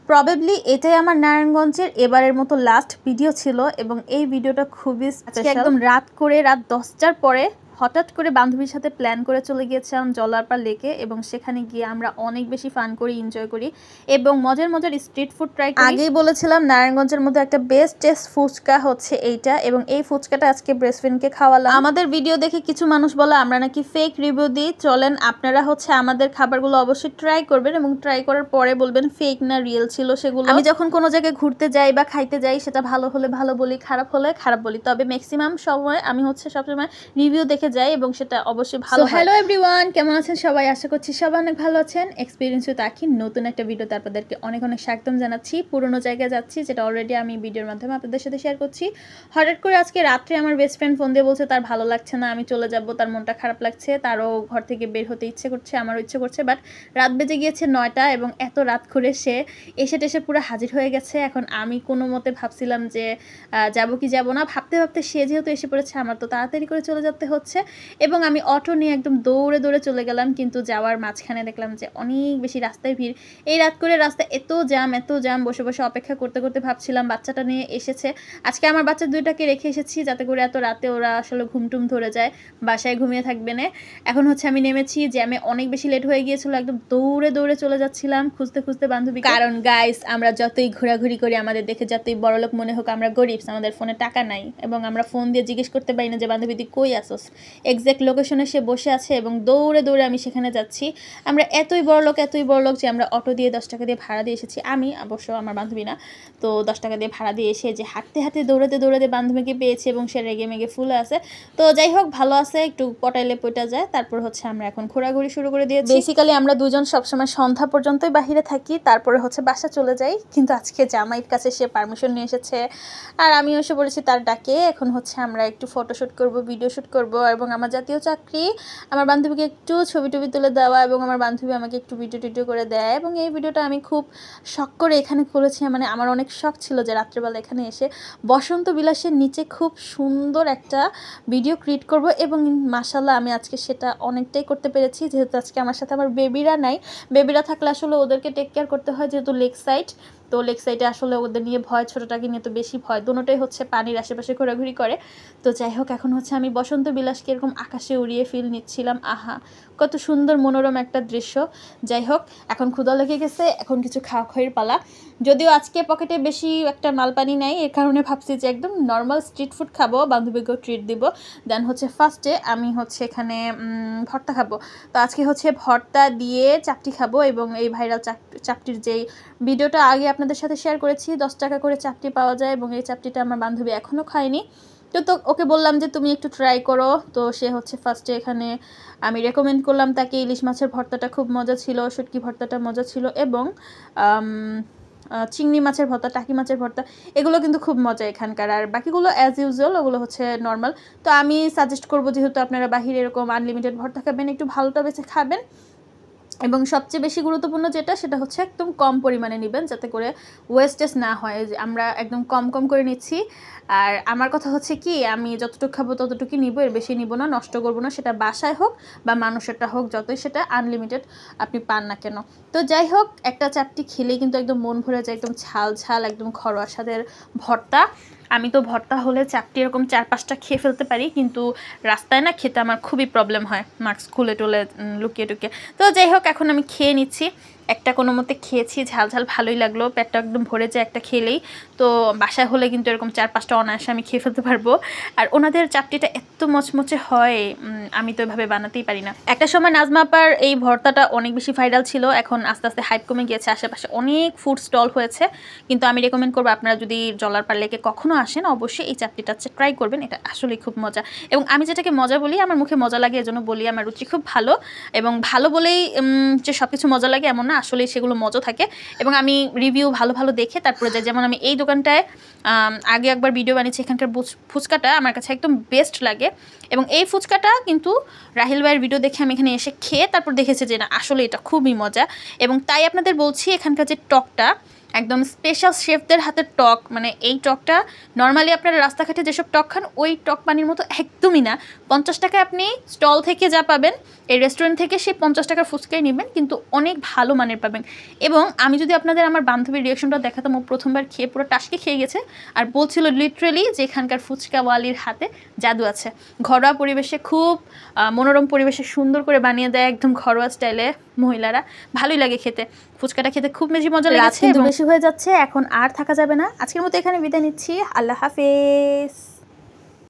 Probably এটাই আমার নারায়ণগঞ্জের এবারের মতো লাস্ট ভিডিও ছিল এবং এই ভিডিওটা খুবই স্পেশাল। একদম রাত 10টার পরে হঠাৎ করে বান্ধবীর সাথে প্ল্যান করে চলে গিয়েছিলাম জলারপাড় লেকে এবং সেখানে গিয়ে আমরা অনেক বেশি ফান করি, এনজয় করি এবং মজার মজার স্ট্রিট ফুড ট্রাই করি। আগেই বলেছিলাম নারায়ণগঞ্জের মধ্যে একটা বেস্ট টেস্ট ফুচকা হচ্ছে এইটা এবং এই ফুচকাটা আজকে বেস্ট ফ্রেন্ডকে খাওয়ালাম। আমাদের ভিডিও দেখে কিছু মানুষ বলে আমরা নাকি ফেক রিভিউ দিই। চলেন আপনারা হচ্ছে আমাদের খাবারগুলো অবশ্যই ট্রাই করবেন এবং ট্রাই করার পরে বলবেন ফেক না রিয়েল ছিল সেগুলো। আমি যখন কোনো জায়গায় ঘুরতে যাই বা খাইতে যাই সেটা ভালো হলে ভালো বলি, খারাপ হলে খারাপ বলি, তবে ম্যাক্সিমাম সময় আমি হচ্ছে সবসময় রিভিউ দেখে যাই এবং সেটা অবশ্যই ভালো। হ্যালো এভরিওয়ান, কেমন আছেন সবাই? আশা করছি সবাই অনেক ভালো আছেন। এক্সপিরিয়েন্স উইথ আঁখি নতুন একটা ভিডিওতে আপনাদেরকে অনেক অনেক স্বাগতম জানাচ্ছি। পুরোনো জায়গায় যাচ্ছি, যেটা অলরেডি আমি ভিডিওর মাধ্যমে আপনাদের সাথে শেয়ার করছি। হঠাৎ করে আজকে রাত্রে আমার বেস্ট ফ্রেন্ড ফোন দিয়ে বলছে তার ভালো লাগছে না, আমি চলে যাব, তার মনটা খারাপ লাগছে, তারও ঘর থেকে বের হতে ইচ্ছে করছে, আমারও ইচ্ছে করছে, বাট রাত বেজে গিয়েছে 9টা এবং এত রাত করে সে এসে টেসে পুরো হাজির হয়ে গেছে। এখন আমি কোনো মতে ভাবছিলাম যে যাব কি যাব না, ভাবতে ভাবতে সে যেহেতু এসে পড়েছে আমার তো তাড়াতাড়ি করে চলে যেতে হচ্ছে এবং আমি অটো নিয়ে একদম দৌড়ে দৌড়ে চলে গেলাম। কিন্তু যাওয়ার মাঝখানে দেখলাম যে অনেক বেশি রাস্তায় ভিড়। এই রাত করে রাস্তায় এত জ্যাম, বসে বসে অপেক্ষা করতে করতে ভাবছিলাম বাচ্চাটা নিয়ে এসেছে। আজকে আমার বাচ্চা দুইটাকে রেখে এসেছি যাতে করে এত রাতে ওরা আসলে ঘুমটুম ধরে যায়, বাসায় ঘুমিয়ে থাকবে না। এখন হচ্ছে আমি নেমেছি, জ্যামে অনেক বেশি লেট হয়ে গিয়েছিল, একদম দৌড়ে দৌড়ে চলে যাচ্ছিলাম খুঁজতে খুঁজতে বান্ধবী। কারণ গাইস, আমরা যতই ঘোরাঘুরি করি, আমাদের দেখে যতই বড়লোক মনে হোক, আমরা গরিব, আমাদের ফোনে টাকা নাই এবং আমরা ফোন দিয়ে জিজ্ঞেস করতে পারি না যে বান্ধবী তুই কই আসোস। এক্স্যাক্ট লোকেশনে সে বসে আছে এবং দৌড়ে দৌড়ে আমি সেখানে যাচ্ছি। আমরা এতই বড় লোক যে আমরা অটো দিয়ে 10 টাকা দিয়ে ভাড়া দিয়ে এসেছি। আমি অবশ্য, আমার বান্ধবী না, তো 10 টাকা দিয়ে ভাড়া দিয়ে এসে যে হাঁটতে হাঁটতে দৌড়াতে বান্ধবীকে পেয়েছে এবং সে রেগে মেগে ফুলে আছে। তো যাই হোক, ভালো আছে, একটু পটাইলে পইটা যায়। তারপর হচ্ছে আমরা এখন ঘোরাঘুরি শুরু করে দিয়েছি। বেসিক্যালি আমরা দুজন সবসময় সন্ধ্যা পর্যন্তই বাহিরে থাকি, তারপরে হচ্ছে বাসা চলে যাই। কিন্তু আজকে জামাইয়ের কাছে সে পারমিশন নিয়ে এসেছে আর আমিও এসে পড়েছি তার ডাকে। এখন হচ্ছে আমরা একটু ফটোশ্যুট করব, ভিডিও শ্যুট করব এবং আমার জাতীয় চাকরি আমার বান্ধবীকে একটু ছবি টবি তুলে দেওয়া এবং আমার বান্ধবী আমাকে একটু ভিডিও টিডিও করে দেয়। এবং এই ভিডিওটা আমি খুব শখ করে এখানে করেছি, মানে আমার অনেক শখ ছিল যে রাত্রেবেলা এখানে এসে বসন্ত বিলাসের নিচে খুব সুন্দর একটা ভিডিও ক্রিয়েট করব এবং মাশাআল্লাহ আমি আজকে সেটা অনেকটাই করতে পেরেছি। যেহেতু আজকে আমার সাথে আমার বেবিরা নাই, বেবিরা থাকলে আসলে ওদেরকে টেক কেয়ার করতে হয়, যেহেতু লেক সাইড, তো লেক সাইডে আসলে ওদের নিয়ে ভয়, ছোটোটাকে নিয়ে তো বেশি ভয়, দুটোটাই হচ্ছে পানির আশেপাশে ঘোরাঘুরি করে। তো যাই হোক, এখন হচ্ছে আমি বসন্ত বিলাসকে এরকম আকাশে উড়িয়ে ফিল নিচ্ছিলাম। আহা, কত সুন্দর মনোরম একটা দৃশ্য। যাই হোক, এখন ক্ষুধা লেগে গেছে, এখন কিছু খাওয়া খাওয়ির পালা। যদিও আজকে পকেটে বেশি একটা মালপানি নাই, এর কারণে ভাবছি যে একদম নর্মাল স্ট্রিট ফুড খাবো, বান্ধবীকেও ট্রিট দিব। দেন হচ্ছে ফার্স্টে আমি হচ্ছে এখানে ভর্তা খাবো। তো আজকে হচ্ছে ভর্তা দিয়ে চাপটি খাবো এবং এই ভাইরাল চাপটির যেই ভিডিওটা আগে আপনাদের সাথে শেয়ার করেছি, 10 টাকা করে চাপটি পাওয়া যায় এবং এই চাপটিটা আমার বান্ধবী এখনও খায়নি। তো ওকে বললাম যে তুমি একটু ট্রাই করো। তো সে হচ্ছে ফার্স্টে এখানে আমি রেকমেন্ড করলাম তাকে ইলিশ মাছের ভর্তাটা খুব মজা ছিল, শুটকি ভর্তাটা মজা ছিল এবং চিংড়ি মাছের ভর্তা, টাকি মাছের ভর্তা, এগুলো কিন্তু খুব মজা এখানকার। আর বাকিগুলো অ্যাজ ইউজুয়াল, ওগুলো হচ্ছে নর্মাল। তো আমি সাজেস্ট করবো, যেহেতু আপনারা বাহিরে এরকম আনলিমিটেড ভর্তা খাবেন, একটু ভালোটা বেছে খাবেন এবং সবচেয়ে বেশি গুরুত্বপূর্ণ সেটা হচ্ছে একদম কম পরিমাণে নেবেন, যাতে করে ওয়েস্টেজ না হয়। আমরা একদম কম করে নিচ্ছি। আর আমার কথা হচ্ছে কি, আমি যতটুকু খাবো ততটুকুই নিব, এর বেশি নিব না, নষ্ট করবো না, সেটা বাসায় হোক বা মানুষেরটা হোক, যতই সেটা আনলিমিটেড আপনি পান না কেন। তো যাই হোক, একটা চাপটি খেলেই কিন্তু একদম মন ভরে যায়, একদম ঝাল একদম ঘরোয়া স্বাদের ভর্তা। আমি তো ভর্তা হলে চাপটি এরকম 4-5টা খেয়ে ফেলতে পারি, কিন্তু রাস্তায় না খেতে আমার খুবই প্রবলেম হয়, মাস্ক খুলে টুলে লুকিয়ে টুকিয়ে। তো যাই হোক, এখন আমি খেয়ে নিচ্ছি। একটা কোনো মতে খেয়েছি, ঝাল ভালোই লাগলো, পেটটা একদম ভরে যায় একটা খেলেই। তো বাসায় হলে কিন্তু এরকম 4-5টা অনায়াসে আমি খেয়ে ফেলতে পারবো। আর ওনাদের চাপটিটা এত মচমচে হয়, আমি তো এভাবে বানাতেই পারি না। একটা সময় নাজমা আপার এই ভর্তাটা অনেক বেশি ভাইরাল ছিল, এখন আস্তে আস্তে হাইপ কমে গিয়েছে, আশেপাশে অনেক ফুড স্টল হয়েছে। কিন্তু আমি রেকমেন্ড করবো, আপনারা যদি জলারপাড় লেকে কখনো আসেন, অবশ্যই এই চাপটিটা ট্রাই করবেন, এটা আসলেই খুব মজা। এবং আমি যেটাকে মজা বলি, আমার মুখে মজা লাগে এজন্য বলি, আমার রুচি খুব ভালো এবং ভালো বলেই যে সব কিছু মজা লাগে এমন না, আসলে সেগুলো মজা থাকে। এবং আমি রিভিউ ভালো দেখে তারপরে যাই। যেমন আমি এই দোকানটায় আগে একবার ভিডিও বানিয়েছি, এখানকার ফুচকাটা আমার কাছে একদম বেস্ট লাগে এবং এই ফুচকাটা কিন্তু রাহিল ভাইয়ের ভিডিও দেখে আমি এখানে এসে খেয়ে তারপর দেখেছি যে না, আসলে এটা খুবই মজা। এবং তাই আপনাদের বলছি, এখানকার যে টকটা একদম স্পেশাল শেফদের হাতের টক, মানে এই টকটা নর্মালি আপনারা রাস্তাঘাটে যেসব টক খান ওই টক পানির মতো একদমই না। 50 টাকায় আপনি স্টল থেকে যা পাবেন এই রেস্টুরেন্ট থেকে সেই 50 টাকার ফুচকাই নেবেন, কিন্তু অনেক ভালো মানের পাবেন। এবং আমি যদি আপনাদের আমার বান্ধবীর রিয়াকশনটা দেখাতাম, ও প্রথমবার খেয়ে পুরো টাসকে খেয়ে গেছে আর বলছিল লিটারেলি যে এখানকার ফুচকাওয়ালির হাতে জাদু আছে। ঘরোয়া পরিবেশে খুব মনোরম পরিবেশে সুন্দর করে বানিয়ে দেয় একদম ঘরোয়া স্টাইলে মহিলারা, ভালোই লাগে খেতে। ফুচকাটা খেতে খুব বেশি মজা লেগেছে, কিন্তু বেশি হয়ে যাচ্ছে, এখন আর থাকা যাবে না। আজকের মতো এখানে বিদায় নিচ্ছি, আল্লাহ হাফেজ।